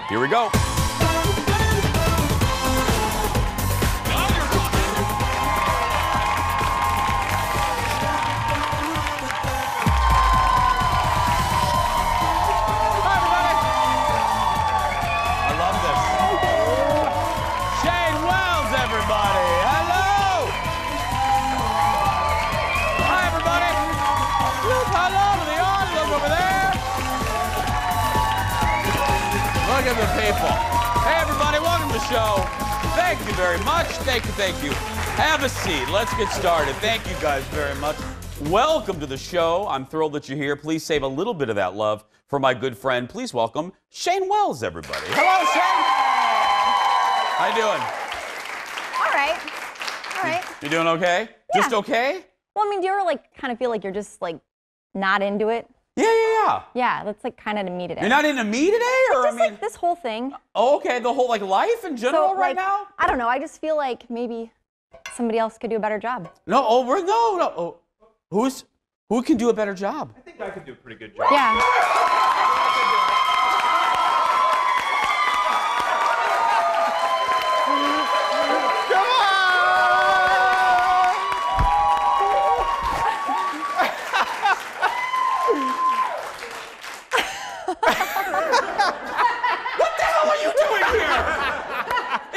Here we go. Look at the people. Hey, everybody, welcome to the show. Thank you very much. Thank you. Have a seat. Let's get started. Thank you guys very much. Welcome to the show. I'm thrilled that you're here. Please save a little bit of that love for my good friend. Please welcome Shane Wells, everybody. Hello, Shane. How you doing? All right. You doing okay? Yeah. Just okay? Well, I mean, do you ever kind of feel like you're just not into it? Yeah. Yeah, that's kind of me today. You're not into me today, or just this whole thing. Oh, okay, the whole life in general right now. I don't know. I just feel like maybe somebody else could do a better job. No. Oh, who can do a better job? I think I could do a pretty good job. Yeah.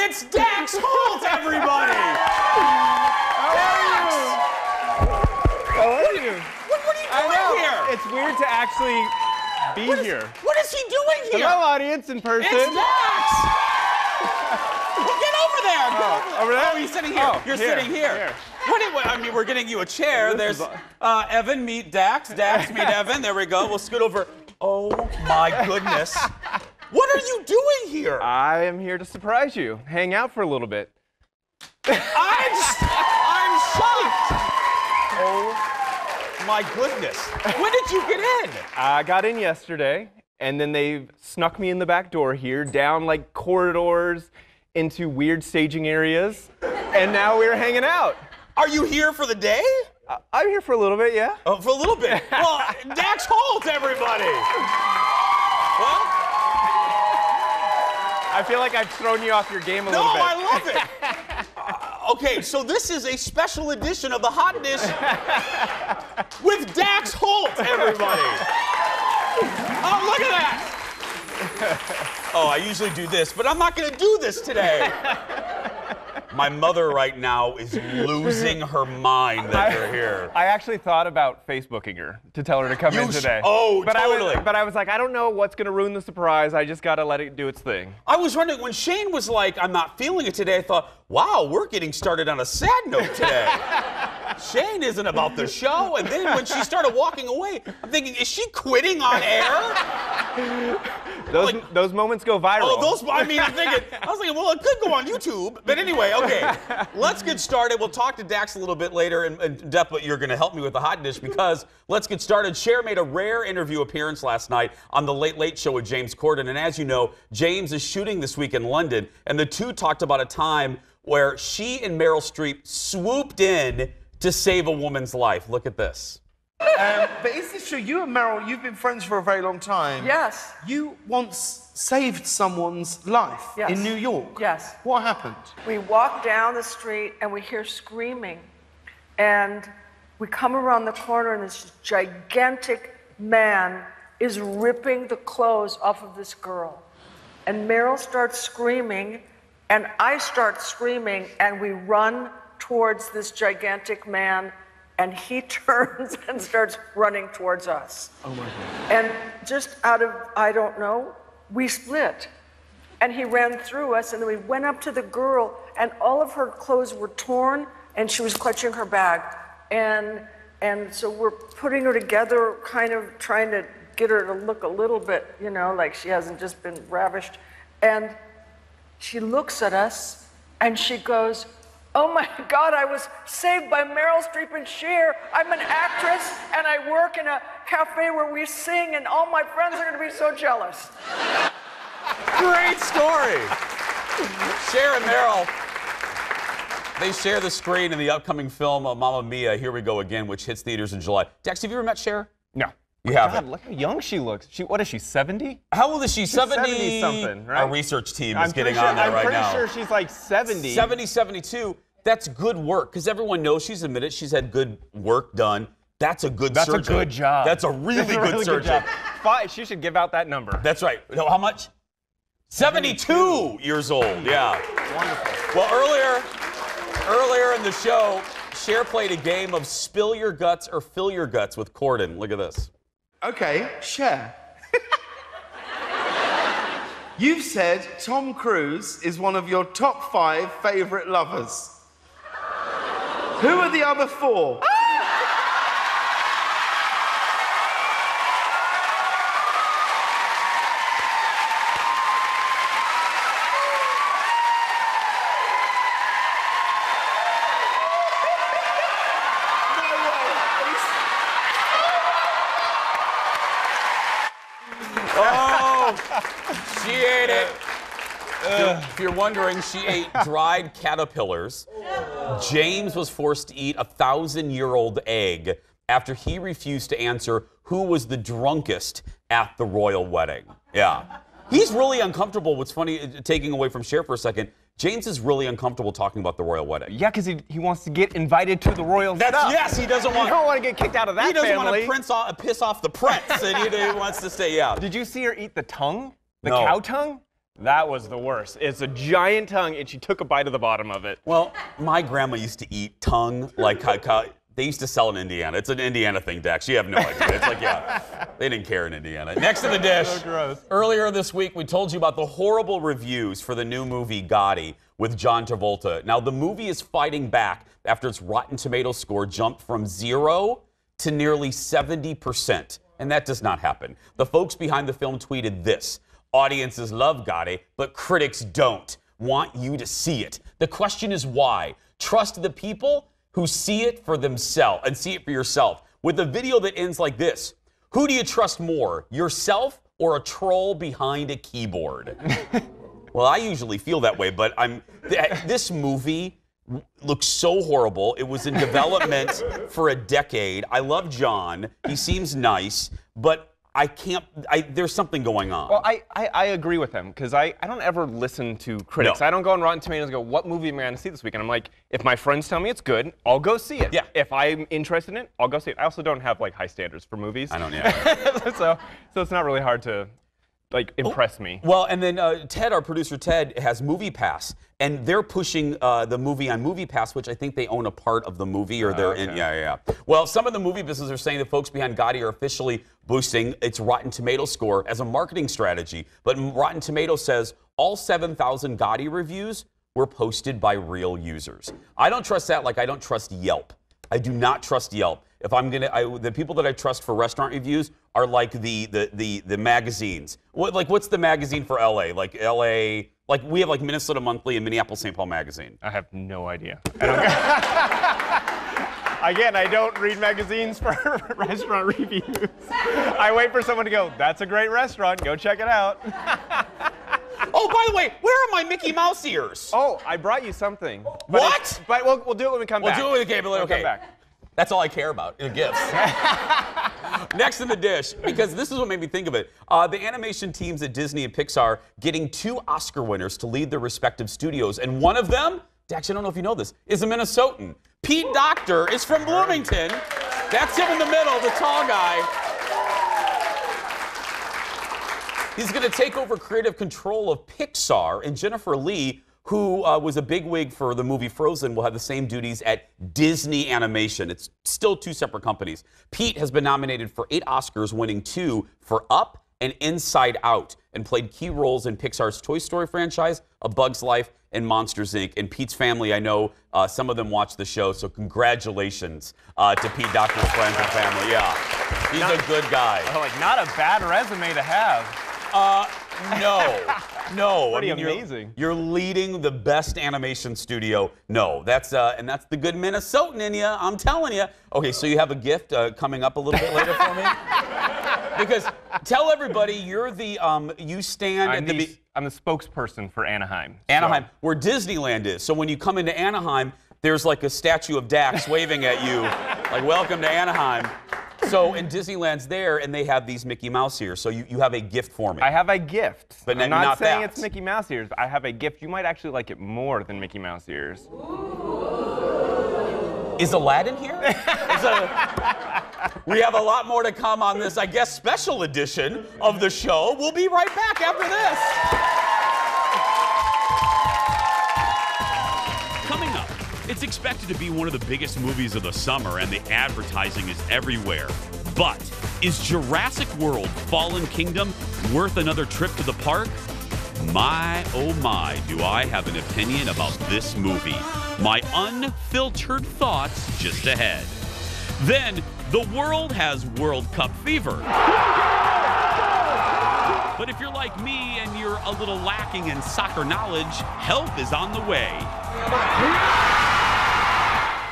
It's Dax Holt, everybody! How are you? What are you doing here? It's weird to actually be here. What is he doing here? Hello, audience in person. It's Dax! Get over there! Over there? Oh, he's sitting here. You're sitting here. I mean, we're getting you a chair. There's Evan, meet Dax. Dax, meet Evan. There we go. We'll scoot over. Oh, my goodness. What are you doing here? I am here to surprise you. Hang out for a little bit. I'm shocked. Oh, my goodness. When did you get in? I got in yesterday, and then they snuck me in the back door here, down corridors, into weird staging areas, and now we're hanging out. Are you here for the day? I'm here for a little bit, yeah. Oh, for a little bit. Well, Dax Holt, everybody. Well, I feel like I've thrown you off your game a little bit. No, I love it. Okay, so this is a special edition of the Hot Dish with Dax Holt, everybody. Oh, look at that. Oh, I usually do this, but I'm not going to do this today. My mother right now is losing her mind that you're here. I actually thought about Facebooking her to tell her to come in today. Totally. I was like, I don't know what's going to ruin the surprise. I just got to let it do its thing. I was wondering, when Shane was like, I'm not feeling it today, I thought, wow, we're getting started on a sad note today. Shane isn't about the show. And then when she started walking away, I'm thinking, is she quitting on air? Those moments go viral. Oh, I was thinking, well, it could go on YouTube. But anyway, okay, let's get started. We'll talk to Dax a little bit later in depth, but you're going to help me with the hot dish because let's get started. Cher made a rare interview appearance last night on The Late Late Show with James Corden. And as you know, James is shooting this week in London. And the two talked about a time where she and Meryl Streep swooped in to save a woman's life. Look at this. But is this true? You and Meryl, you've been friends for a very long time. Yes. You once saved someone's life in New York. Yes. What happened? We walk down the street and we hear screaming. And we come around the corner and this gigantic man is ripping the clothes off of this girl. And Meryl starts screaming and I start screaming and we run towards this gigantic man. And he turns and starts running towards us. Oh my God. And just out of, I don't know, we split. And he ran through us, and then we went up to the girl, and all of her clothes were torn, and she was clutching her bag. And so we're putting her together, kind of trying to get her to look a little bit, like she hasn't just been ravished. And she looks at us, and she goes, "Oh my God, I was saved by Meryl Streep and Cher. I'm an actress and I work in a cafe where we sing and all my friends are gonna be so jealous." Great story. Cher and Meryl, they share the screen in the upcoming film Mamma Mia, Here We Go Again, which hits theaters in July. Dax, have you ever met Cher? No. You have God, it. look how young she looks. What is she, 70? How old is she? 70 something, right? Our research team is I'm getting pretty on that sure, right I'm now. pretty sure she's like 70. 70, 72. That's good work because everyone knows she's admitted she's had good work done. That's a good surgeon. That's a good job. That's a really good surgeon. She should give out that number. That's right. No, how much? 72 years old. Yeah. Wonderful. Well, earlier in the show, Cher played a game of spill your guts or fill your guts with Corden. Look at this. Okay, Cher. You've said Tom Cruise is one of your top 5 favorite lovers. Who are the other 4? She ate it. If you're wondering, she ate dried caterpillars. James was forced to eat a 1,000-year-old egg after he refused to answer who was the drunkest at the royal wedding. Yeah. He's really uncomfortable. What's funny, taking away from Cher for a second, James is really uncomfortable talking about the royal wedding. Yeah, because he wants to get invited to the royal stuff. Yes, he doesn't want. You don't want to get kicked out of that family. He doesn't want to piss off the prince, and he wants to stay out. Did you see her eat the tongue? The No. cow tongue? That was the worst. It's a giant tongue, and she took a bite of the bottom of it. Well, my grandma used to eat tongue like they used to sell in Indiana. It's an Indiana thing, Dax. You have no idea. It's like, yeah, they didn't care in Indiana. Next to the dish. So gross. Earlier this week, we told you about the horrible reviews for the new movie Gotti with John Travolta. Now, the movie is fighting back after its Rotten Tomatoes score jumped from 0 to nearly 70%. And that does not happen. The folks behind the film tweeted this: audiences love Gotti, but critics don't want you to see it. The question is why? Trust the people who see it for themselves and see it for yourself. With a video that ends like this: who do you trust more, yourself or a troll behind a keyboard? Well, I usually feel that way, but this movie looks so horrible. It was in development for a decade. I love John. He seems nice, but there's something going on. Well, I agree with him, because I don't ever listen to critics. No. I don't go on Rotten Tomatoes and go, what movie am I going to see this week? And I'm like, if my friends tell me it's good, I'll go see it. Yeah. If I'm interested in it, I'll go see it. I also don't have like high standards for movies. I don't, yeah. so it's not really hard to like impress me. Well, and then Ted, our producer Ted, has Movie Pass, and they're pushing the movie on Movie Pass, which I think they own a part of the movie, or they're in. Yeah. Well, some of the movie businesses are saying the folks behind Gotti are officially boosting its Rotten Tomatoes score as a marketing strategy. But Rotten Tomatoes says all 7,000 Gotti reviews were posted by real users. I don't trust that like I don't trust Yelp. I do not trust Yelp. If I'm the people that I trust for restaurant reviews are like the magazines. What's the magazine for LA? Like LA, like we have like Minnesota Monthly and Minneapolis St. Paul Magazine. I have no idea. Again, I don't read magazines for restaurant reviews. I wait for someone to go, that's a great restaurant, go check it out. Oh, by the way, where are my Mickey Mouse ears? Oh, I brought you something. What? But we'll do it when we come back. We'll do it again, but We'll okay. come back. That's all I care about, the gifts. Next in the dish, because this is what made me think of it. The animation teams at Disney and Pixar getting 2 Oscar winners to lead their respective studios, and one of them, Dax, I don't know if you know this, is a Minnesotan. Pete Docter is from Bloomington. That's him in the middle, the tall guy. He's going to take over creative control of Pixar, and Jennifer Lee, who was a bigwig for the movie Frozen, will have the same duties at Disney Animation. It's still 2 separate companies. Pete has been nominated for 8 Oscars, winning 2 for Up and Inside Out, and played key roles in Pixar's Toy Story franchise, A Bug's Life, and Monsters, Inc. And Pete's family, I know some of them watch the show, so congratulations to Pete Docter's friends and family. Yeah, he's a good guy. Oh, like, not a bad resume to have. No. Pretty amazing. You're leading the best animation studio. No, that's and that's the good Minnesotan in you. I'm telling you. Okay, so you have a gift coming up a little bit later for me. Because tell everybody you're the you stand I'm at the the spokesperson for Anaheim. Anaheim, where Disneyland is. So when you come into Anaheim, there's like a statue of Dax waving at you, like welcome to Anaheim. So, and Disneyland's there, and they have these Mickey Mouse ears. So you have a gift for me. I have a gift. But I'm not not saying that. it's Mickey Mouse ears, but I have a gift. You might actually like it more than Mickey Mouse ears. Is Aladdin here? We have a lot more to come on this, I guess, special edition of the show. We'll be right back after this. Coming up, it's expected to be one of the biggest movies of the summer, and the advertising is everywhere. But is Jurassic World Fallen Kingdom worth another trip to the park? My, oh my, do I have an opinion about this movie. My unfiltered thoughts just ahead. Then, the world has World Cup fever. But if you're like me and you're a little lacking in soccer knowledge, help is on the way.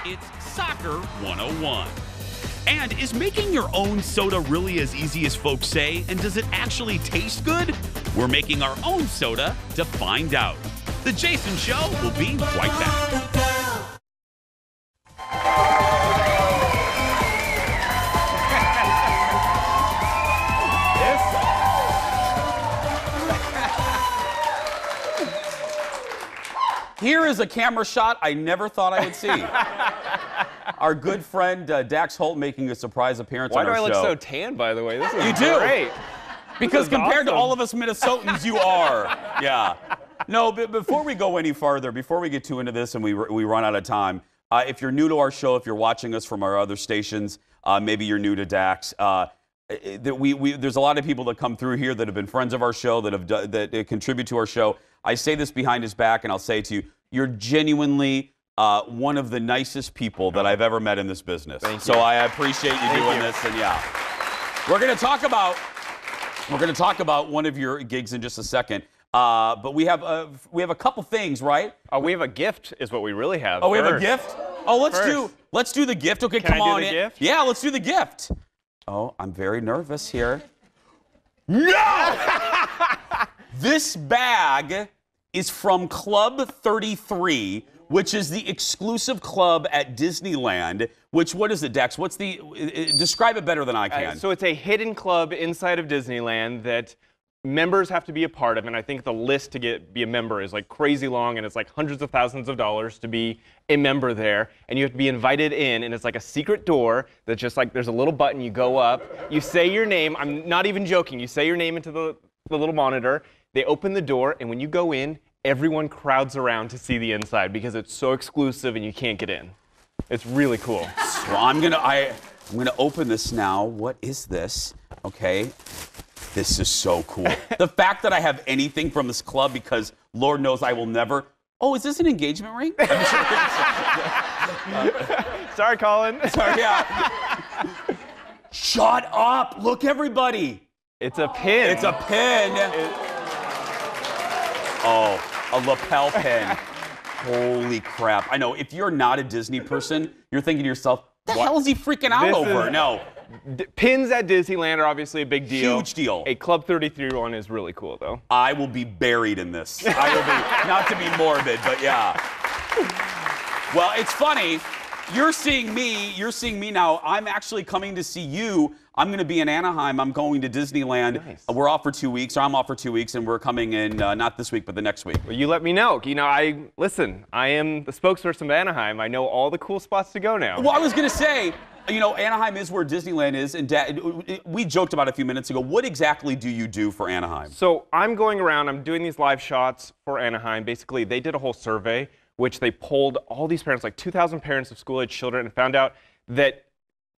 It's Soccer 101. And is making your own soda really as easy as folks say? And does it actually taste good? We're making our own soda to find out. The Jason Show will be right back. Here is a camera shot I never thought I would see. Our good friend Dax Holt making a surprise appearance on our show. Why do I look so tan, by the way? This is You do. great. Because This is compared to awesome. all of us Minnesotans, you are. Yeah. No, but before we go any farther, before we get too into this and we run out of time, if you're new to our show, if you're watching us from our other stations, maybe you're new to Dax, there's a lot of people that come through here that have been friends of our show, that contribute to our show. I say this behind his back, and I'll say it to you, you're genuinely one of the nicest people that I've ever met in this business. Thank you. So I appreciate you doing this, and yeah. We're going to talk about one of your gigs in just a second. But we have a couple things, right? Oh, we have a gift is what we really have. Oh, we have a first. gift? Oh, let's do the gift. Okay, Can come I do on the in. gift? Yeah, let's do the gift. Oh, I'm very nervous here. No! This bag is from Club 33, which is the exclusive club at Disneyland. What is it, Dex? Describe it better than I can. So it's a hidden club inside of Disneyland that members have to be a part of, and I think the list to be a member is like crazy long, and it's like hundreds of thousands of dollars to be a member there, and you have to be invited in, and it's like a secret door that's just like there's a little button, you go up, you say your name, I'm not even joking, you say your name into the little monitor, they open the door, and when you go in, everyone crowds around to see the inside because it's so exclusive and you can't get in. It's really cool. Well, I'm gonna open this now. What is this? Okay. This is so cool. The fact that I have anything from this club, because Lord knows I will never. Oh, is this an engagement ring? Sorry, Colin. Sorry, yeah. Shut up. Look, everybody. It's a pin. It's a pin. Oh, a lapel pin. Holy crap. I know, if you're not a Disney person, you're thinking to yourself, the hell is he freaking out over? No. Pins at Disneyland are obviously a big deal. Huge deal. A Club 33 one is really cool, though. I will be buried in this. I will be, not to be morbid, but yeah. Well, it's funny. You're seeing me now. I'm actually coming to see you. I'm going to be in Anaheim. I'm going to Disneyland. Nice. We're off for 2 weeks, or I'm off for 2 weeks, and we're coming in not this week, but the next week. Well, you let me know. You know, I am the spokesperson of Anaheim. I know all the cool spots to go now. Well, I was going to say, you know, Anaheim is where Disneyland is, and we joked about it a few minutes ago. What exactly do you do for Anaheim? So I'm going around. I'm doing these live shots for Anaheim. Basically, they did a whole survey, which they polled all these parents, like 2,000 parents of school-age children, and found out that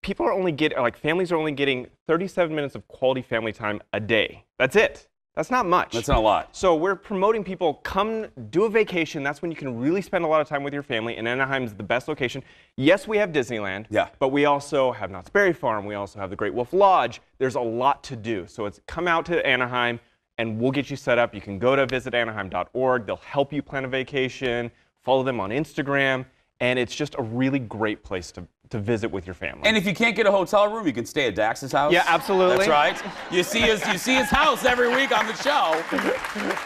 families are only getting 37 minutes of quality family time a day. That's it. That's not much. That's not a lot. So we're promoting people, come do a vacation. That's when you can really spend a lot of time with your family, and Anaheim's the best location. Yes, we have Disneyland, but we also have Knott's Berry Farm. We also have the Great Wolf Lodge. There's a lot to do. So come out to Anaheim, and we'll get you set up. You can go to visitanaheim.org. They'll help you plan a vacation. Follow them on Instagram, and it's just a really great place to visit with your family. And if you can't get a hotel room, you can stay at Dax's house. Yeah, absolutely. That's right. You see his house every week on the show.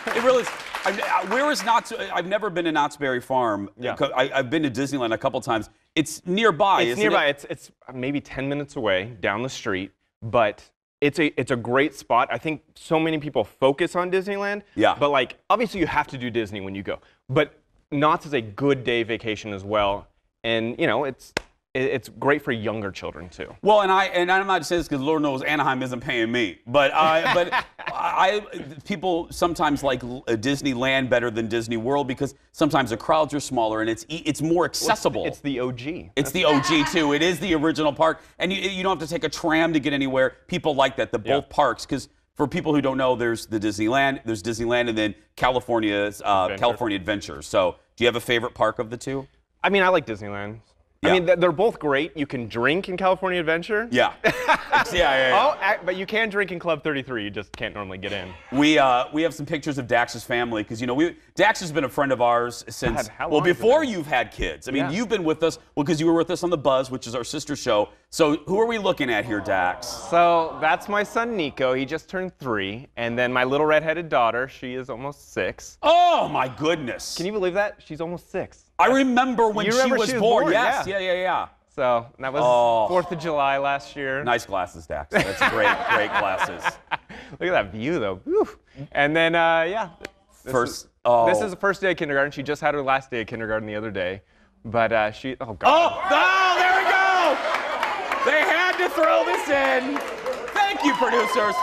It really is. I've never been to Knott's Berry Farm. Yeah. I've been to Disneyland a couple times. it's nearby. It's isn't nearby. It? It's maybe 10 minutes away down the street, but it's a great spot. I think so many people focus on Disneyland. Yeah. But like, obviously you have to do Disney when you go. But Knott's is a good day vacation as well, and you know it's great for younger children too. Well, and I'm not saying this because Lord knows Anaheim isn't paying me, but people sometimes like Disneyland better than Disney World because sometimes the crowds are smaller and it's more accessible. It's the OG. It's the OG too. It is the original park, and you don't have to take a tram to get anywhere. People like that. Both parks, because for people who don't know, there's Disneyland, and then California Adventure. So, do you have a favorite park of the two? I mean, I like Disneyland. Yeah. I mean, they're both great. You can drink in California Adventure. Yeah. yeah. Oh, but you can drink in Club 33. You just can't normally get in. We have some pictures of Dax's family because Dax has been a friend of ours since before you've had kids. I mean, you've been with us because you were with us on The Buzz, which is our sister show. So who are we looking at here, Dax? So that's my son Nico. He just turned 3, and then my little redheaded daughter. She is almost 6. Oh my goodness! Can you believe that? She's almost 6. I remember when she was born. Yes, yeah. So that was 4th of July last year. Nice glasses, Dax. That's great glasses. Look at that view, though. Whew. And then, This is the first day of kindergarten. She just had her last day of kindergarten the other day. But oh, God. Oh, there we go! They had to throw this in. Thank you, producers.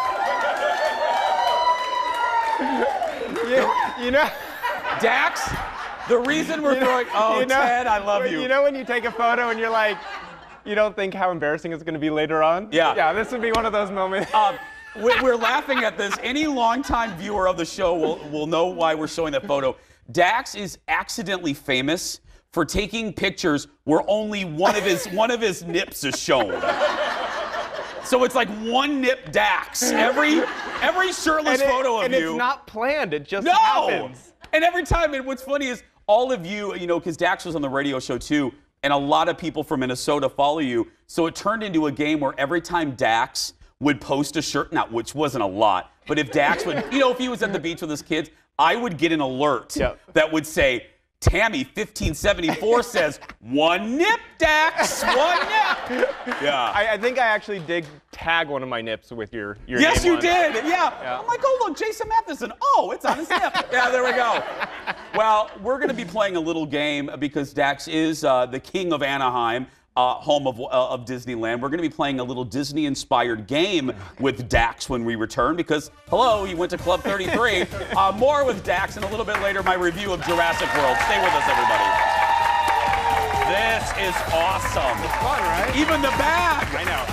You know, Dax, the reason we're throwing, Ted, I love you. You know when you take a photo and you're like, you don't think how embarrassing it's going to be later on? Yeah. Yeah, this would be one of those moments. We're laughing at this. Any longtime viewer of the show will know why we're showing that photo. Dax is accidentally famous for taking pictures where only one of his nips is shown. So it's like one nip Dax. Every shirtless photo of you. And it's not planned. It just happens. And every time, and what's funny is all of you, because Dax was on the radio show too, and a lot of people from Minnesota follow you. So it turned into a game where every time Dax would post a shirt, which wasn't a lot, but if Dax would, if he was at the beach with his kids, I would get an alert that would say, Tammy 1574 says, one nip, Dax, one nip. Yeah. I think I actually did tag one of my nips with your Yes, name you did. Yeah. I'm like, oh, look, Jason Matheson. Oh, it's on his nip. Yeah, there we go. Well, we're going to be playing a little game because Dax is the king of Anaheim. Home of Disneyland. We're going to be playing a little Disney-inspired game with Dax when we return because, hello, he went to Club 33. More with Dax, and a little bit later, my review of Jurassic World. Stay with us, everybody. This is awesome. It's fun, right? Even the bag. I know.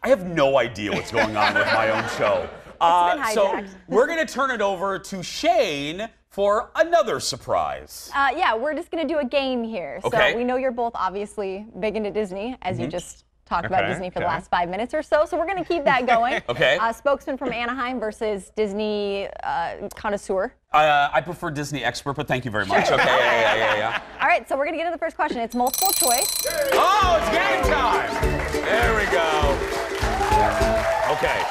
I have no idea what's going on with my own show. So we're going to turn it over to Shane for another surprise. Yeah, we're just going to do a game here. Okay. So we know you're both obviously big into Disney, as you just talked about Disney for the last 5 minutes or so. So we're going to keep that going. Okay. Spokesman from Anaheim versus Disney connoisseur. I prefer Disney expert, but thank you very much. Okay, yeah. All right, so we're going to get to the first question. It's multiple choice. Oh, it's game time. There we go. Okay.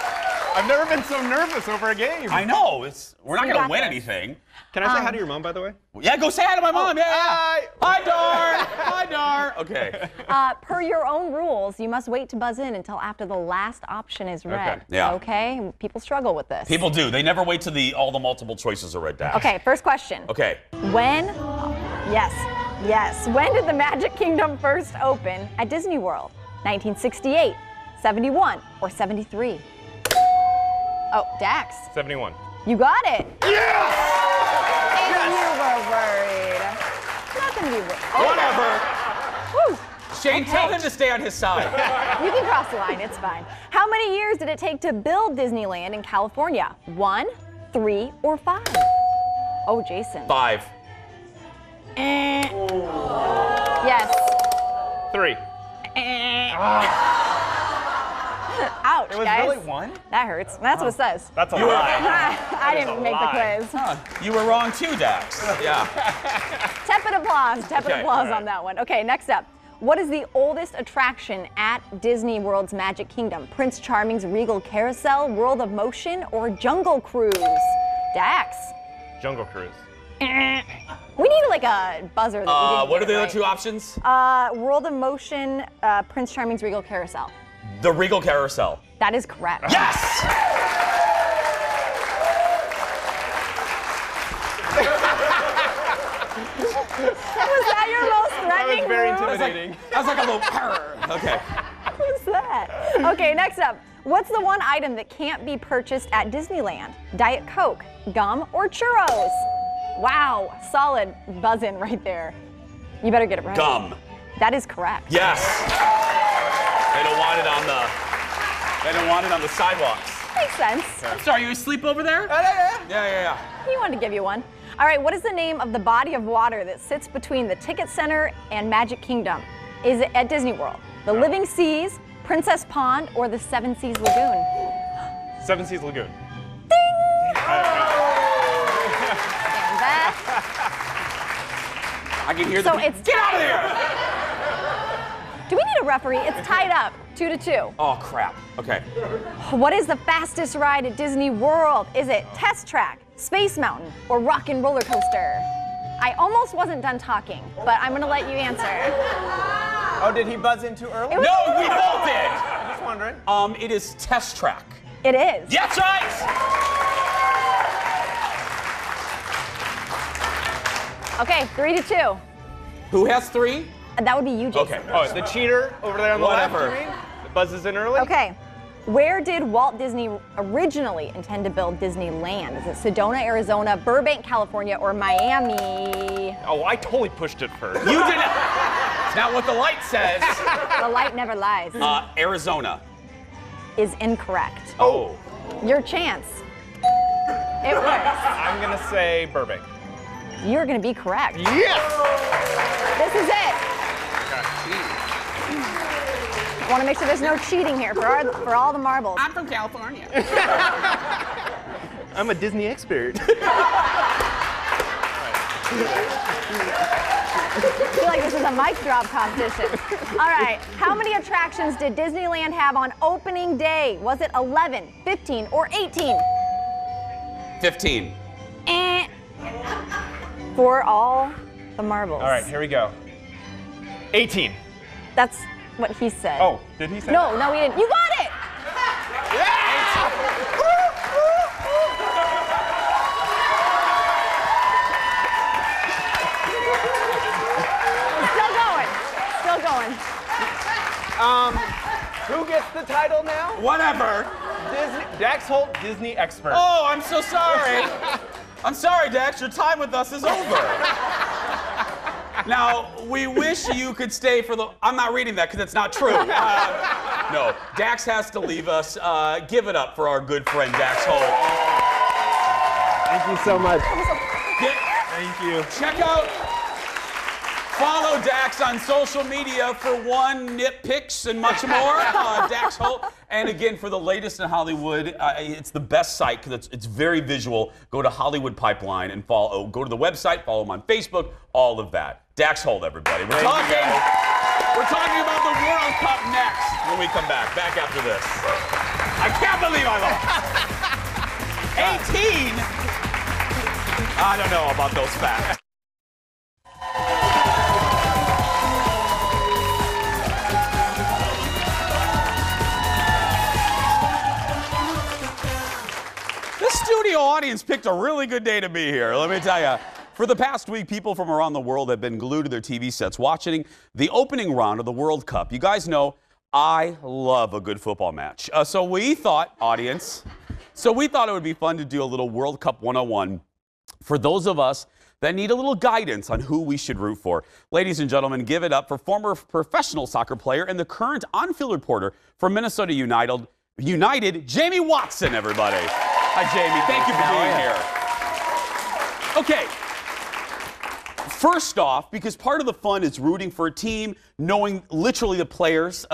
I've never been so nervous over a game. I know. We're not You going to got win this. anything. Can I say hi to your mom, by the way? Yeah, go say hi to my mom. Yeah. Hi. Hi, Dar. Hi, Dar. Okay. Per your own rules, you must wait to buzz in until after the last option is read. Okay. Yeah. Okay? People struggle with this. People do. They never wait till all the multiple choices are read down. Okay, first question. Okay. When? Yes. When did the Magic Kingdom first open at Disney World? 1968, 71, or 73? Oh, Dax. 71. You got it. Yes! And you were worried. Nothing to be worried. Whatever. Woo. Shane, tell him to stay on his side. You can cross the line, it's fine. How many years did it take to build Disneyland in California? 1, 3, or 5? Oh, Jason. 5. Yes. 3. Ouch, It was guys. really 1? That hurts. That's what it says. That's a lie. I didn't make the quiz. You were wrong too, Dax. Yeah. Tepid applause. Okay, Applause on that one. Okay, next up. What is the oldest attraction at Disney World's Magic Kingdom? Prince Charming's Regal Carousel, World of Motion, or Jungle Cruise? Dax. Jungle Cruise. We need like a buzzer that we didn't What are get the other right. two options? World of Motion, Prince Charming's Regal Carousel. The Regal Carousel. That is correct. Yes! Was that your most That threatening was very move? intimidating. I was like a little purr. Okay. What's that? Okay, next up. What's the one item that can't be purchased at Disneyland? Diet Coke, gum, or churros? Wow, solid buzz-in right there. You better get it right. Gum. That is correct. Yes. They don't want it on the. They don't want it on the sidewalks. Makes sense. I'm sorry, you asleep over there? Yeah. He wanted to give you one. All right, what is the name of the body of water that sits between the Ticket Center and Magic Kingdom? Is it at Disney World? The Living Seas, Princess Pond, or the Seven Seas Lagoon? Seven Seas Lagoon. And that. I can hear So the. it's Get out of here! Do we need a referee? It's tied up, 2-2. Oh crap. Okay. What is the fastest ride at Disney World? Is it Test Track, Space Mountain, or Rock and Roller Coaster? I almost wasn't done talking, but I'm gonna let you answer. Oh, did he buzz in too early? It was- No, we both did. Just wondering. It is Test Track. It is. Yes, right. Okay, 3-2. Who has 3? That would be you, Jason. Okay. Oh, the cheater over there on the Whatever. left, you mean? That buzzes in early? Okay. Where did Walt Disney originally intend to build Disneyland? Is it Sedona, Arizona, Burbank, California, or Miami? Oh, I totally pushed it first. You did not. It's not what the light says. The light never lies. Arizona. Is incorrect. Oh. Your chance. It works. I'm gonna say Burbank. You're gonna be correct. Yes! This is it. I want to make sure there's no cheating here for all the marbles. I'm from California. I'm a Disney expert. I feel like this is a mic drop competition. All right, how many attractions did Disneyland have on opening day? Was it 11, 15, or 18? 15. For all the marbles. All right, here we go. 18. That's what he said. Oh, did he say No, we didn't. You got it! Still going. Who gets the title now? Whatever. Dax Holt, Disney expert. Oh, I'm so sorry. I'm sorry, Dax. Your time with us is over. Now, we wish you could stay for the. I'm not reading that because it's not true. No, Dax has to leave us. Give it up for our good friend Dax Holt. Thank you so much. Thank you. Check out. Follow Dax on social media for nitpicks and much more. Dax Holt. And again, for the latest in Hollywood, it's the best site because it's very visual. Go to Hollywood Pipeline and follow. Go to the website, follow him on Facebook, all of that. Dax Holt, everybody. We're talking about the World Cup next when we come back. Back after this. I can't believe I lost. 18? I don't know about those facts. The studio audience picked a really good day to be here, let me tell you. For the past week, people from around the world have been glued to their TV sets watching the opening round of the World Cup. You guys know I love a good football match. So we thought it would be fun to do a little World Cup 101 for those of us that need a little guidance on who we should root for. Ladies and gentlemen, give it up for former professional soccer player and the current on-field reporter for Minnesota United, Jamie Watson, everybody. Hi, Jamie. Thank you for being here. Okay. First off, because part of the fun is rooting for a team, knowing literally the players,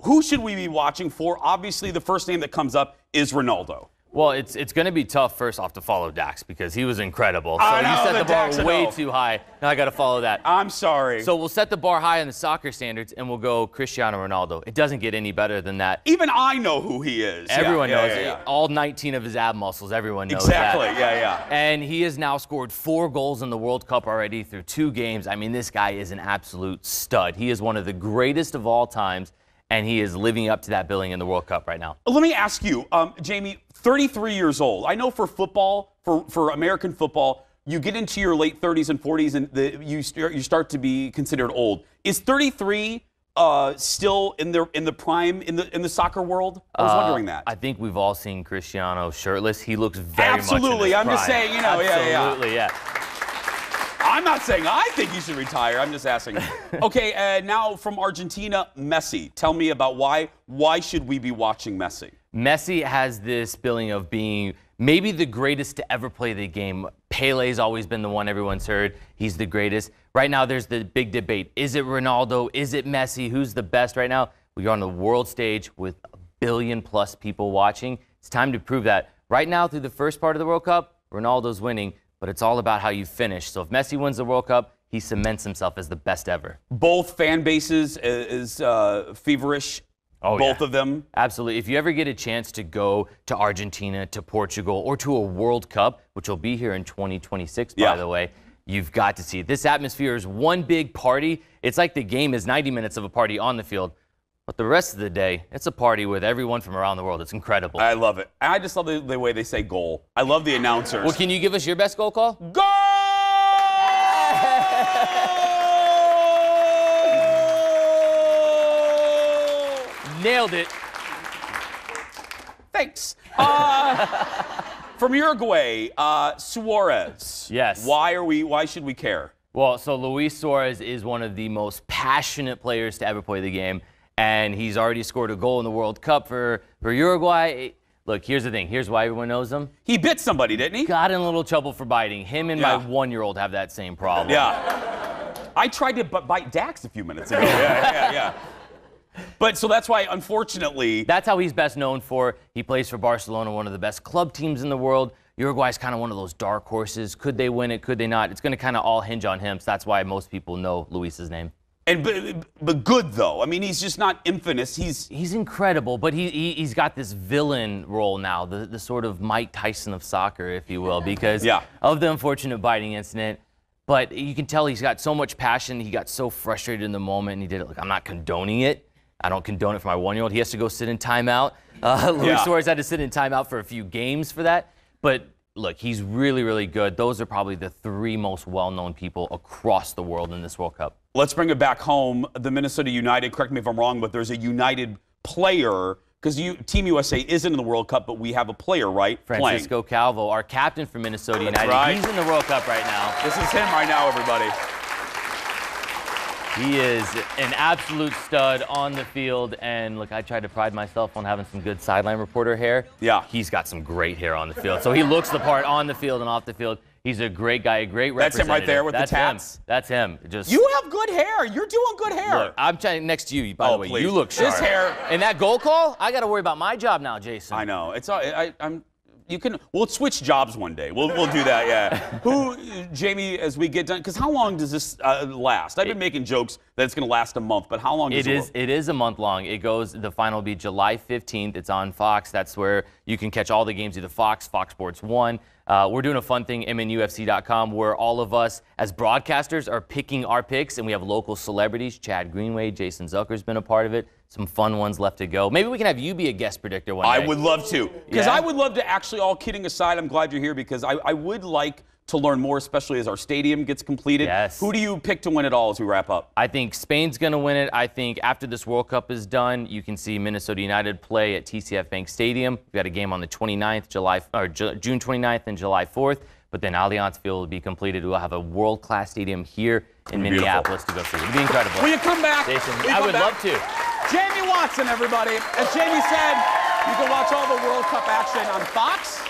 who should we be watching for? Obviously, the first name that comes up is Ronaldo. Well, it's going to be tough, first off, to follow Dax because he was incredible. So I know, you set the bar Dax, I way know. too high. Now I got to follow that. I'm sorry. So we'll set the bar high on the soccer standards, and we'll go Cristiano Ronaldo. It doesn't get any better than that. Even I know who he is. Everyone Yeah, knows yeah, it. yeah. All 19 of his ab muscles, everyone knows Exactly, that. yeah. And he has now scored 4 goals in the World Cup already through 2 games. I mean, this guy is an absolute stud. He is one of the greatest of all times, and he is living up to that billing in the World Cup right now. Let me ask you, Jamie, 33 years old. I know for football, for American football, you get into your late 30s and 40s, and you start to be considered old. Is 33 still in the prime in the soccer world? I was wondering that. I think we've all seen Cristiano shirtless. He looks very Absolutely. much in his I'm just prime. saying, you know, yeah. Absolutely, yeah. I'm not saying I think he should retire. I'm just asking. Okay, now from Argentina, Messi. Tell me about why. Why should we be watching Messi? Messi has this billing of being maybe the greatest to ever play the game. Pele's always been the one everyone's heard. He's the greatest. Right now, there's the big debate. Is it Ronaldo? Is it Messi? Who's the best right now? We are on the world stage with 1 billion+ people watching. It's time to prove that. Right now, through the first part of the World Cup, Ronaldo's winning, but it's all about how you finish. So if Messi wins the World Cup, he cements himself as the best ever. Both fan bases is feverish. Oh, Both yeah. of them. Absolutely. If you ever get a chance to go to Argentina, to Portugal, or to a World Cup, which will be here in 2026, by the way, you've got to see it. This atmosphere is one big party. It's like the game is 90 minutes of a party on the field, but the rest of the day, it's a party with everyone from around the world. It's incredible. I love it. I just love the way they say goal. I love the announcers. Well, can you give us your best goal call? Goal! Nailed it. Thanks. From Uruguay, Suarez. Yes. Why should we care? Well, so Luis Suarez is one of the most passionate players to ever play the game, and he's already scored a goal in the World Cup for Uruguay. Look, here's the thing. Here's why everyone knows him. He bit somebody, didn't he? Got in a little trouble for biting. Him and Yeah. my 1-year-old have that same problem. Yeah. I tried to bite Dax a few minutes ago. Yeah. But so that's why, unfortunately, That's how he's best known for. He plays for Barcelona, one of the best club teams in the world. Uruguay's kind of one of those dark horses. Could they win it? Could they not? It's going to kind of all hinge on him. So that's why most people know Luis's name. but good though. I mean, he's just not infamous. He's incredible, but he's got this villain role now, the sort of Mike Tyson of soccer, if you will, because of the unfortunate biting incident. But you can tell he's got so much passion. He got so frustrated in the moment, and he did it. Like, I'm not condoning it. I don't condone it for my 1-year-old. He has to go sit in timeout. Luis Suarez had to sit in timeout for a few games for that. But look, he's really, really good. Those are probably the 3 most well-known people across the world in this World Cup. Let's bring it back home. The Minnesota United, correct me if I'm wrong, but there's a United player, because Team USA isn't in the World Cup, but we have a player, right? Francisco Calvo, our captain for Minnesota United. Right. He's in the World Cup right now. This is him right now, everybody. He is an absolute stud on the field, and look, I try to pride myself on having some good sideline reporter hair. Yeah. He's got some great hair on the field, so he looks the part on the field and off the field. He's a great guy, a great That's him representative. right there with the That's tats. him. That's him. Just You have good hair. You're doing good hair. look, I'm trying next to you. By the way, please. you look sharp. This hair. And that goal call, I got to worry about my job now, Jason. I know. It's I'm. You can. We'll switch jobs one day. We'll do that. Yeah. Who, Jamie? As we get done, because how long does this last? I've been making jokes that it's going to last a month, but how long does it? It is a month long. It goes. The final will be July 15th. It's on Fox. That's where you can catch all the games, either Fox Sports 1. We're doing a fun thing, MNUFC.com, where all of us as broadcasters are picking our picks, and we have local celebrities. Chad Greenway, Jason Zucker's been a part of it. Some fun ones left to go. Maybe we can have you be a guest predictor one day. I would love to. Because Yeah? I would love to actually, all kidding aside, I'm glad you're here because I would like to learn more, especially as our stadium gets completed. Yes. Who do you pick to win it all as we wrap up? I think Spain's going to win it. I think after this World Cup is done, you can see Minnesota United play at TCF Bank Stadium. We've got a game on the 29th, June 29th and July 4th. But then Allianz Field will be completed. We'll have a world-class stadium here in Minneapolis to go see. It'll be incredible. Will you come back? Jason, Will you I come would back? love to. Jamie Watson, everybody. As Jamie said, you can watch all the World Cup action on Fox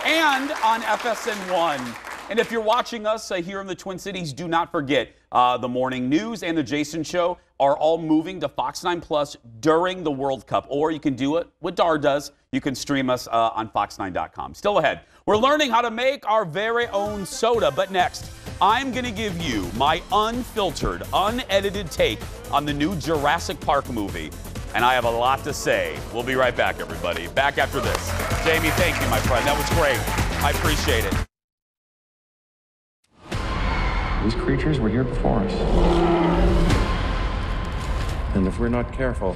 and on FSN1. And if you're watching us here in the Twin Cities, do not forget the morning news and the Jason Show are all moving to Fox 9 Plus during the World Cup. Or you can do it what Dar does. You can stream us on fox9.com. Still ahead, we're learning how to make our very own soda. But next, I'm going to give you my unfiltered, unedited take on the new Jurassic Park movie. And I have a lot to say. We'll be right back, everybody. Back after this. Jamie, thank you, my friend. That was great. I appreciate it. These creatures were here before us. And if we're not careful,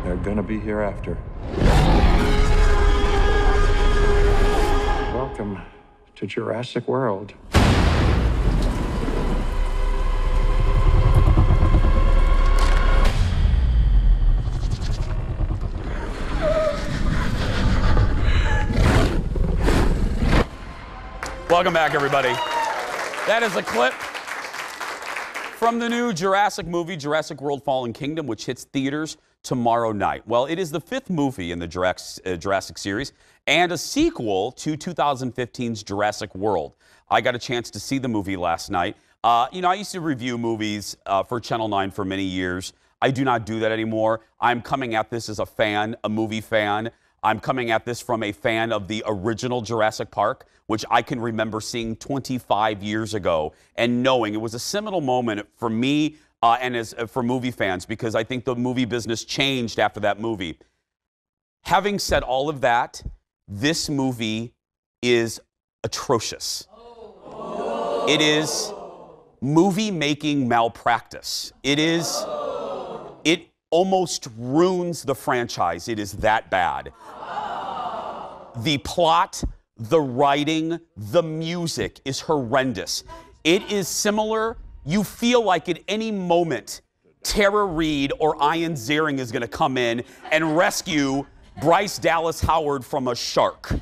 they're gonna be here after. Welcome to Jurassic World. Welcome back, everybody. That is a clip from the new Jurassic movie, Jurassic World Fallen Kingdom, which hits theaters tomorrow night. Well, it is the 5th movie in the Jurassic series and a sequel to 2015's Jurassic World. I got a chance to see the movie last night. You know, I used to review movies for Channel 9 for many years. I do not do that anymore. I'm coming at this as a fan, a movie fan. I'm coming at this from a fan of the original Jurassic Park, which I can remember seeing 25 years ago and knowing it was a seminal moment for me and for movie fans, because I think the movie business changed after that movie. Having said all of that, this movie is atrocious. It is movie-making malpractice. It almost ruins the franchise. It is that bad. The plot, the writing, the music is horrendous. It is similar. You feel like at any moment, Tara Reid or Ian Ziering is going to come in and rescue Bryce Dallas Howard from a shark.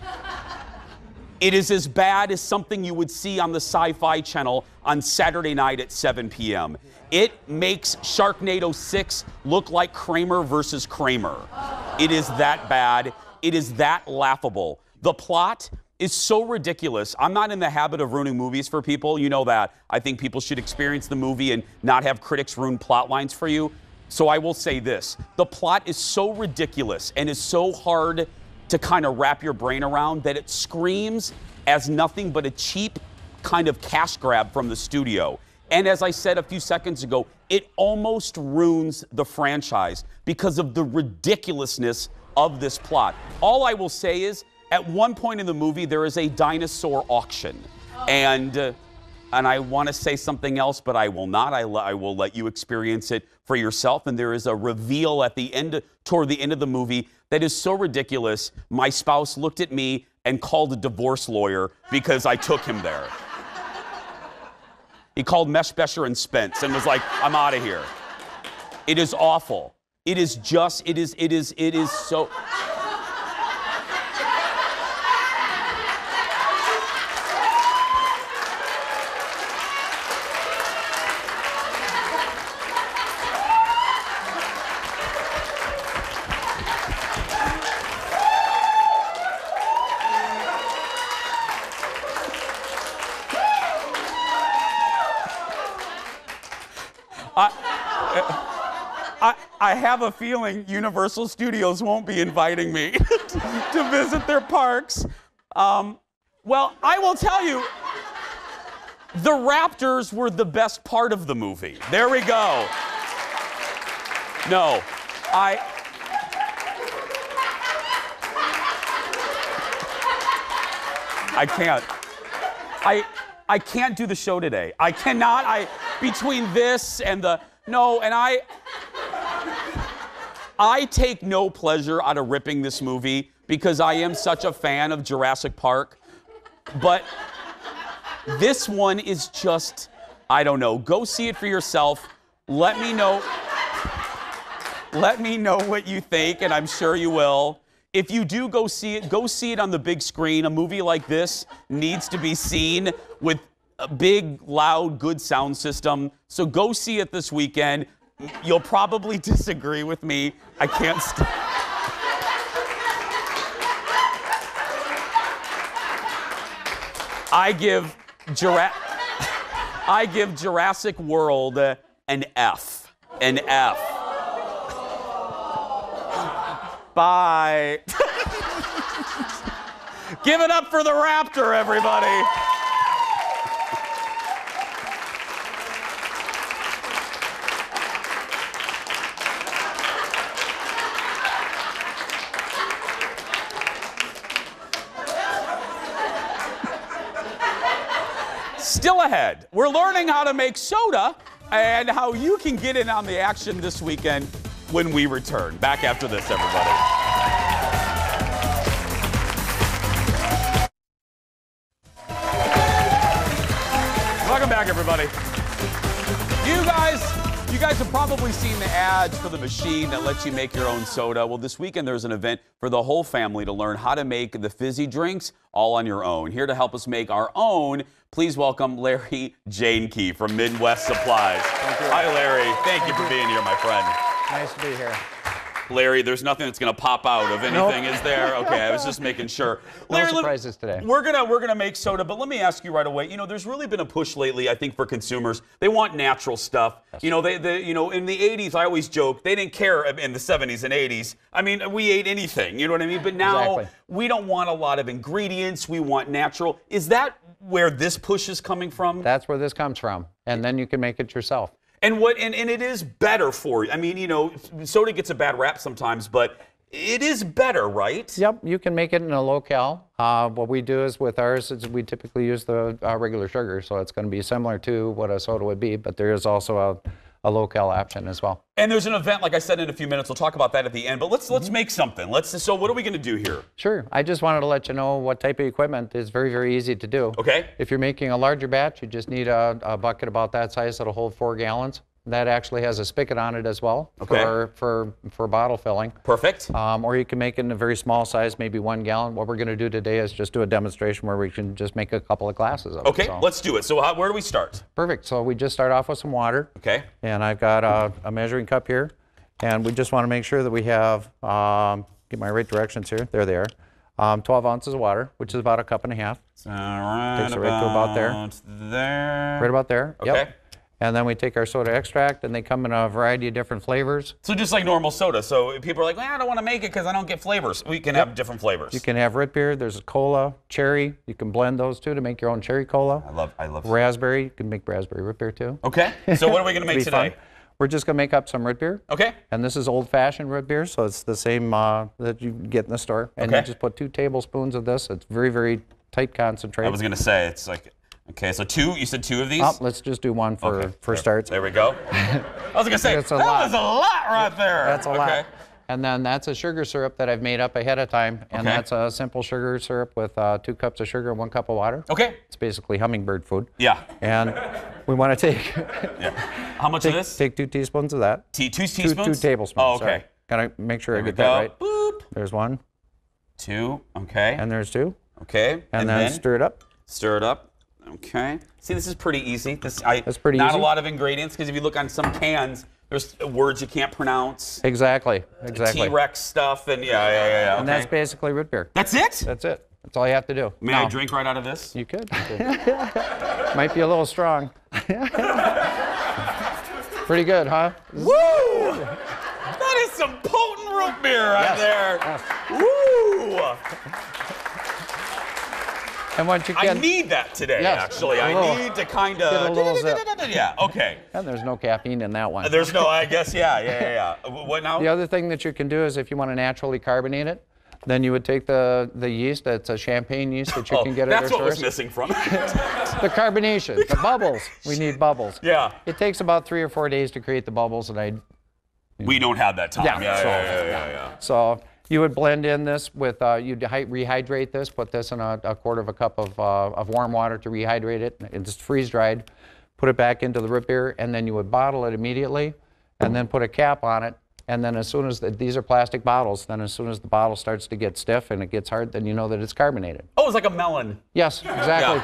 It is as bad as something you would see on the Sci-Fi Channel on Saturday night at 7 p.m. It makes Sharknado 6 look like Kramer versus Kramer. It is that bad. It is that laughable. The plot is so ridiculous. I'm not in the habit of ruining movies for people. You know that. I think people should experience the movie and not have critics ruin plot lines for you. So I will say this. The plot is so ridiculous and is so hard to kind of wrap your brain around that it screams as nothing but a cheap kind of cash grab from the studio. And as I said a few seconds ago, it almost ruins the franchise because of the ridiculousness of this plot. All I will say is, at one point in the movie, there is a dinosaur auction. And I want to say something else, but I will not. I will let you experience it for yourself. And there is a reveal at the end, toward the end of the movie, that is so ridiculous. My spouse looked at me and called a divorce lawyer because I took him there. He called Mesh, Besher, and Spence and was like, I'm out of here. It is awful. It is just, it is so... I have a feeling Universal Studios won't be inviting me to visit their parks. Well, I will tell you, the Raptors were the best part of the movie. There we go. No, I can't. I can't do the show today. I cannot. Between this and the... No, and I take no pleasure out of ripping this movie because I am such a fan of Jurassic Park. But this one is just, I don't know. Go see it for yourself. Let me know. Let me know what you think, and I'm sure you will. If you do go see it on the big screen. A movie like this needs to be seen with a big, loud, good sound system. So go see it this weekend. You'll probably disagree with me. I can't I give Jurassic World an F. An F. Bye. Give it up for the Raptor, everybody. Still ahead, we're learning how to make soda and how you can get in on the action this weekend when we return. Back after this, everybody. Welcome back, everybody. You guys have probably seen the ads for the machine that lets you make your own soda. Well, this weekend there's an event for the whole family to learn how to make the fizzy drinks all on your own. Here to help us make our own, please welcome Larry Janke from Midwest Supplies. Hi, Larry. Thank you for being here, my friend. Nice to be here. Larry, there's nothing that's going to pop out of anything, is there? Okay, I was just making sure. Larry, no surprises today. We're gonna make soda, but let me ask you right away. You know, there's really been a push lately, I think, for consumers. They want natural stuff. You know, you know, in the 80s, I always joke, they didn't care in the 70s and 80s. I mean, we ate anything, you know what I mean? But now we don't want a lot of ingredients. We want natural. Is that where this push is coming from? That's where this comes from. And then you can make it yourself. And it is better for you. I mean, you know, soda gets a bad rap sometimes, but it is better, right? Yep, you can make it in a locale. What we do is with ours is we typically use the regular sugar, so it's going to be similar to what a soda would be, but there is also a locale option as well. And there's an event, like I said, in a few minutes. We'll talk about that at the end, but let's make something. So what are we going to do here? Sure. I just wanted to let you know what type of equipment is very, very easy to do. Okay. If you're making a larger batch, you just need a bucket about that size that'll hold 4 gallons. That actually has a spigot on it as well for bottle filling. Perfect. Or you can make it in a very small size, maybe 1 gallon. What we're going to do today is just do a demonstration where we can just make a couple of glasses of it. Okay, let's do it. So where do we start? Perfect. So we just start off with some water. Okay. And I've got a measuring cup here. And we just want to make sure that we have, get my right directions here. There they are. 12 ounces of water, which is about 1.5 cups. All right. Takes it right to about there. Right about there. Okay. Yep. And then we take our soda extract, and they come in a variety of different flavors. So just like normal soda. So people are like, well, I don't want to make it because I don't get flavors. We can have different flavors. You can have root beer. There's a cola, cherry. You can blend those two to make your own cherry cola. I love raspberry. You can make raspberry root beer too. Okay. So what are we going to make today? Fun. We're just going to make up some root beer. Okay. And this is old-fashioned root beer, so it's the same that you get in the store. And you just put 2 tablespoons of this. It's very, very tight concentrate. I was going to say, it's like... Okay, so 2, you said 2 of these? Let's just do 1 for starts. There we go. I was going to say, that was a lot right there. That's a lot. And then that's a sugar syrup that I've made up ahead of time. And that's a simple sugar syrup with 2 cups of sugar and 1 cup of water. Okay. It's basically hummingbird food. Yeah. And we want to take... How much of this? Take 2 teaspoons of that. 2 teaspoons? 2 tablespoons. Oh, okay. Gotta make sure I get that right. Boop. There's 1. 2, okay. And there's 2. Okay. And then stir it up. Stir it up. Okay. See, this is pretty easy. That's pretty not easy. A lot of ingredients, because if you look on some cans, there's words you can't pronounce. Exactly. T-Rex stuff, and yeah. And that's basically root beer. That's it? That's it. That's all you have to do. May I drink right out of this? You could. Might be a little strong. Pretty good, huh? Woo! That is some potent root beer right there. Yes. Woo! And once you get, I need that today, actually. I need to kind of... Yeah, okay. And there's no caffeine in that one. There's no, I guess, yeah. What now? The other thing that you can do is if you want to naturally carbonate it, then you would take the yeast, that's a champagne yeast that you can get at our stores. That's what was stores. missing from it. The carbonation, the bubbles. We need bubbles. Yeah. It takes about 3 or 4 days to create the bubbles, and we don't have that time. Yeah. So you would blend in this with, you'd rehydrate this, put this in a 1/4 cup of warm water to rehydrate it, and just freeze dried, put it back into the root beer, and then you would bottle it immediately, and then put a cap on it. And then as soon as, these are plastic bottles, then as soon as the bottle starts to get stiff and it gets hard, then you know that it's carbonated. Oh, it's like a melon. Yes, exactly.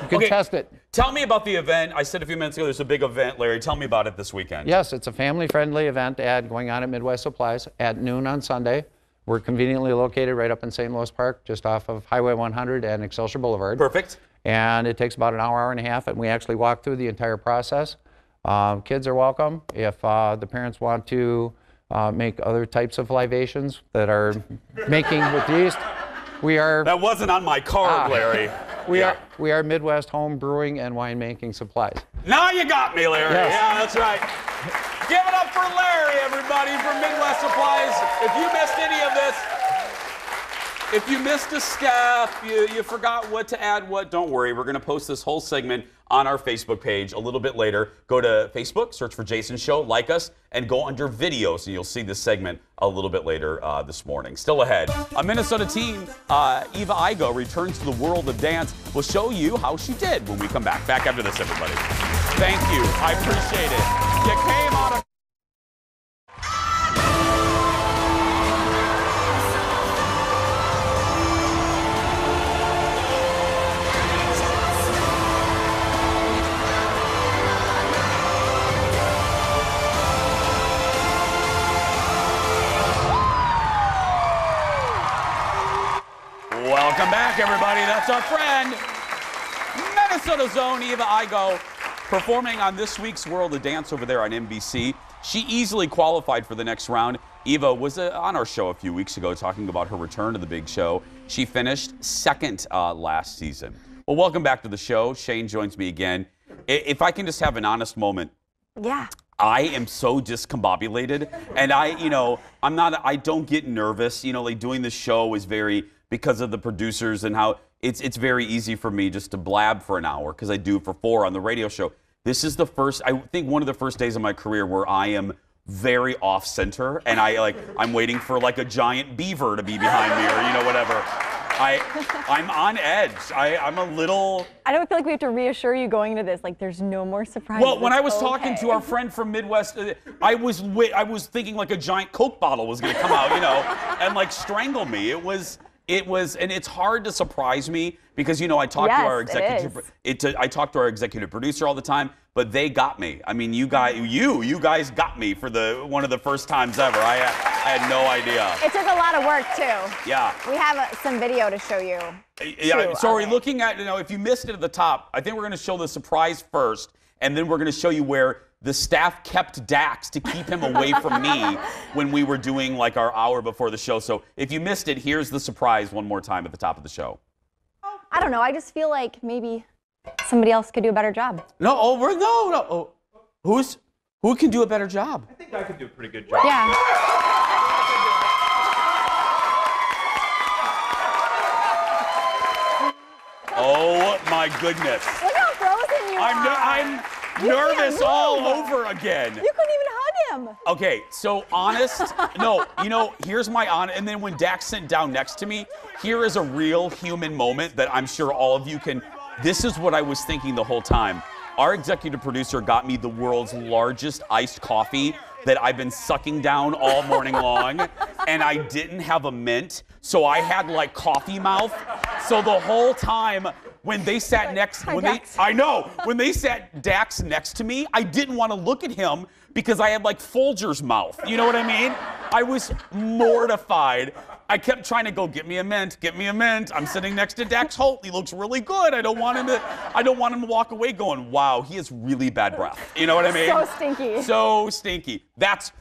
You can test it. Tell me about the event. I said a few minutes ago there's a big event, Larry. Tell me about it this weekend. Yes, it's a family-friendly event going on at Midwest Supplies at noon on Sunday. We're conveniently located right up in St. Louis Park, just off of Highway 100 and Excelsior Boulevard. Perfect. And it takes about an hour, hour and a half, and we actually walk through the entire process. Kids are welcome. If the parents want to make other types of libations that are making with yeast, we are... That wasn't on my card, Larry. We are Midwest home brewing and winemaking supplies. Now you got me, Larry. Yes. Yeah, that's right. Give it up for Larry, everybody, from Midwest Supplies. If you missed any of this, if you missed a step, you forgot what to add, don't worry. We're going to post this whole segment on our Facebook page a little bit later. Go to Facebook, search for Jason Show, like us, and go under videos, and you'll see this segment a little bit later this morning. Still ahead, a Minnesota teen, Eva Igo, returns to the world of dance. We'll show you how she did when we come back. Back after this, everybody. Thank you. I appreciate it. You came on a... Welcome back, everybody. That's our friend, Minnesota's own Eva Igo, performing on this week's World of Dance over there on NBC. She easily qualified for the next round. Eva was on our show a few weeks ago talking about her return to the big show. She finished second last season. Well, welcome back to the show. Shane joins me again. If I can just have an honest moment. Yeah. I am so discombobulated, and I don't get nervous. Like doing this show is because of the producers and how it's very easy for me just to blab for an hour because I do for 4 on the radio show. This is one of the first days of my career where I am very off center, and I'm waiting for like a giant beaver to be behind me or whatever. I'm on edge. I'm a little... I don't feel like we have to reassure you going into this. Like, there's no more surprises. Well, when I was talking to our friend from Midwest, I was thinking like a giant Coke bottle was going to come out, and like strangle me. And it's hard to surprise me because I talk to our executive producer all the time, but they got me. I mean, you guys got me for one of the first times ever. I had no idea. It took a lot of work too. Yeah. We have some video to show you. Yeah. So we're looking at if you missed it at the top, I think we're going to show the surprise first, and then we're going to show you where the staff kept Dax to keep him away from me when we were doing like our hour before the show. So if you missed it, here's the surprise one more time at the top of the show. I don't know. I just feel like maybe somebody else could do a better job. No. Who can do a better job? I think I could do a pretty good job. Yeah. Oh my goodness. Look how frozen you are. I'm nervous all over again. You couldn't even hug him. Okay, so honest, here's my honest, and then when Dax sat down next to me, here is a real human moment that I'm sure all of you can, this is what I was thinking the whole time. Our executive producer got me the world's largest iced coffee that I've been sucking down all morning long, and I didn't have a mint, so I had like coffee mouth. So the whole time when they sat when they sat Dax next to me, I didn't want to look at him because I had like Folger's mouth. You know what I mean? I was mortified. I kept trying to go, get me a mint, get me a mint. I'm sitting next to Dax Holt. He looks really good. I don't want him to walk away going, wow, he has really bad breath. You know what I mean? So stinky. So stinky.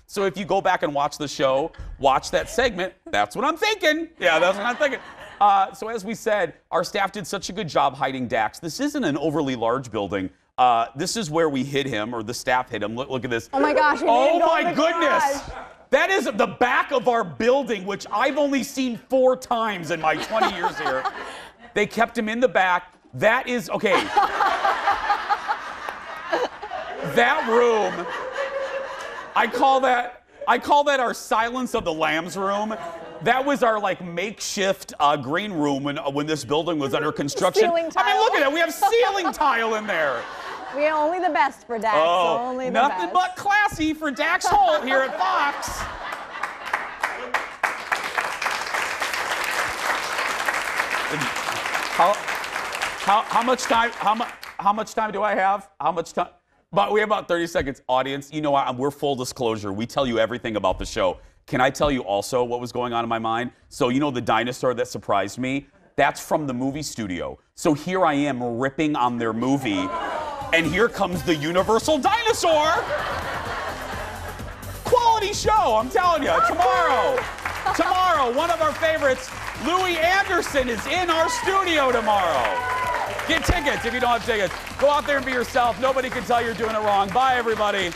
So if you go back and watch the show, watch that segment, that's what I'm thinking. Yeah, that's what I'm thinking. So as we said, our staff did such a good job hiding Dax. This isn't an overly large building. This is where we hid him, or the staff hid him. Look at this. Oh my gosh. Oh my goodness. That is the back of our building, which I've only seen 4 times in my 20 years here. They kept him in the back. That is, okay. That room, I call that our Silence of the Lambs room. That was our like makeshift green room when this building was under construction. Ceiling tile. I mean, look at it. We have ceiling tile in there. We are only the best for Dax. Only the nothing best. but classy for Dax Holt here at Fox. How much time? How much time do I have? How much time? But we have about 30 seconds. Audience, we're full disclosure. We tell you everything about the show. Can I tell you also what was going on in my mind? So the dinosaur that surprised me? That's from the movie studio. So here I am ripping on their movie, and here comes the Universal Dinosaur. Quality show, I'm telling you. Tomorrow, one of our favorites, Louis Anderson, is in our studio tomorrow. Get tickets if you don't have tickets. Go out there and be yourself. Nobody can tell you're doing it wrong. Bye, everybody.